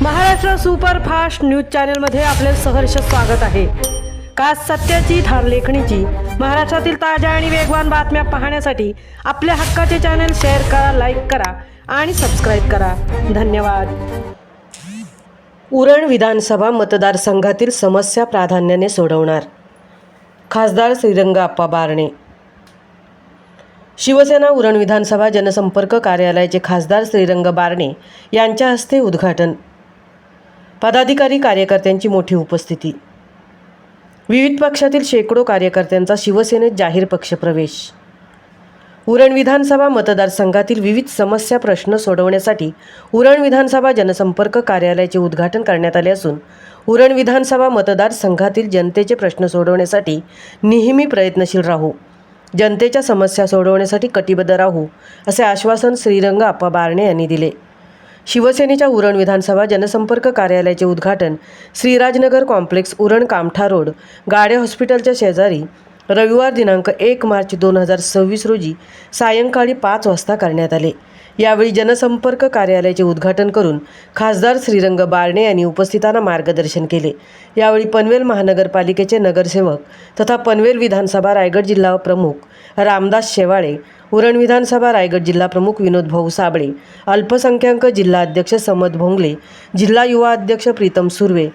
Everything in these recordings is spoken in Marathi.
महाराष्ट्र सुपरफास्ट न्यूज चॅनलमध्ये आपले सहर्ष स्वागत आहे। खास सत्याची थार लेखणीची महाराष्ट्रातील ताज्या आणि वेगवान बातम्या पाहण्यासाठी आपल्या हक्काचे चॅनल शेअर करा, लाईक करा आणि सबस्क्राइब करा। धन्यवाद। उरण विधानसभा मतदारसंघातील समस्या प्राधान्याने सोडवणार खासदार श्रीरंग आप्पा बारणे। शिवसेना उरण विधानसभा जनसंपर्क कार्यालयाचे खासदार श्रीरंग बारणे यांच्या हस्ते उद्घाटन। पदाधिकारी कार्यकर्त्यांची मोठी उपस्थिती। विविध पक्षातील शेकडो कार्यकर्त्यांचा शिवसेनेत जाहीर पक्षप्रवेश। उरण विधानसभा मतदारसंघातील विविध समस्या प्रश्न सोडवण्यासाठी उरण विधानसभा जनसंपर्क कार्यालयाचे उद्घाटन करण्यात आले असून उरण विधानसभा मतदारसंघातील जनतेचे प्रश्न सोडवण्यासाठी नेहमी प्रयत्नशील राहू, जनतेच्या समस्या सोडवण्यासाठी कटिबद्ध राहू असे आश्वासन श्रीरंग आप्पा बारणे यांनी दिले। शिवसेनेच्या उरण विधानसभा जनसंपर्क कार्यालयाचे उद्घाटन श्रीराजनगर कॉम्प्लेक्स उरण कामठा रोड गाडे हॉस्पिटलच्या शेजारी रविवार दिनांक 1 मार्च 2026 रोजी सायंकाळी 5 वाजता करण्यात आले। यावेळी जनसंपर्क कार्यालयाचे उद्घाटन करून खासदार श्रीरंग बारणे यांनी उपस्थितांना मार्गदर्शन केले। यावेळी पनवेल महानगरपालिकेचे नगरसेवक तथा पनवेल विधानसभा रायगड जिल्हा प्रमुख रामदास शेवाळे, उरण विधानसभा रायगड जिल्हा प्रमुख विनोद भाऊ साबळे, अल्पसंख्याक जिल्हा अध्यक्ष समद भोंगले, जिल्हा युवा अध्यक्ष प्रीतम सुर्वे,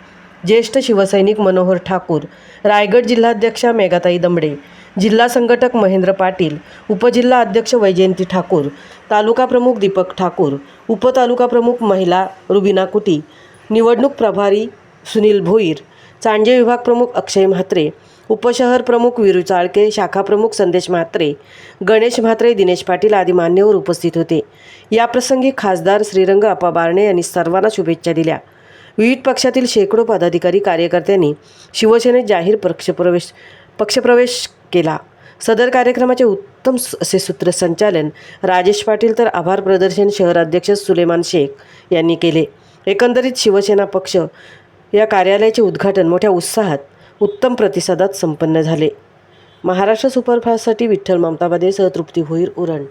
ज्येष्ठ शिवसैनिक मनोहर ठाकूर, रायगड जिल्हाध्यक्षा मेघाताई दमडे, जिल्हा संघटक महेंद्र पाटील, उपजिल्हा अध्यक्ष वैजयंती ठाकूर, तालुका प्रमुख दीपक ठाकूर, उपतालुका प्रमुख महिला रुबिना कुटी, निवडणूक प्रभारी सुनील भोईर, चांजे विभाग प्रमुख अक्षय म्हात्रे, उपशहर प्रमुख वीरू चाळके, शाखा प्रमुख संदेश म्हात्रे, गणेश म्हात्रे, दिनेश पाटील आदी मान्यवर उपस्थित होते। याप्रसंगी खासदार श्रीरंग आप्पा बारणे यांनी सर्वांना शुभेच्छा दिल्या। विविध पक्षातील शेकडो पदाधिकारी कार्यकर्त्यांनी शिवसेनेत जाहीर पक्षप्रवेश केला। सदर कार्यक्रमाचे उत्तम असे सूत्रसंचालन राजेश पाटील तर आभार प्रदर्शन शहराध्यक्ष सुलेमान शेख यांनी केले। एकंदरीत शिवसेना पक्ष या कार्यालयाचे उद्घाटन मोठ्या उत्साहात उत्तम प्रतिसादात संपन्न झाले। महाराष्ट्र सुपरफास्टसाठी विठ्ठल ममताबादेसह तृप्ती भोईर, उरण।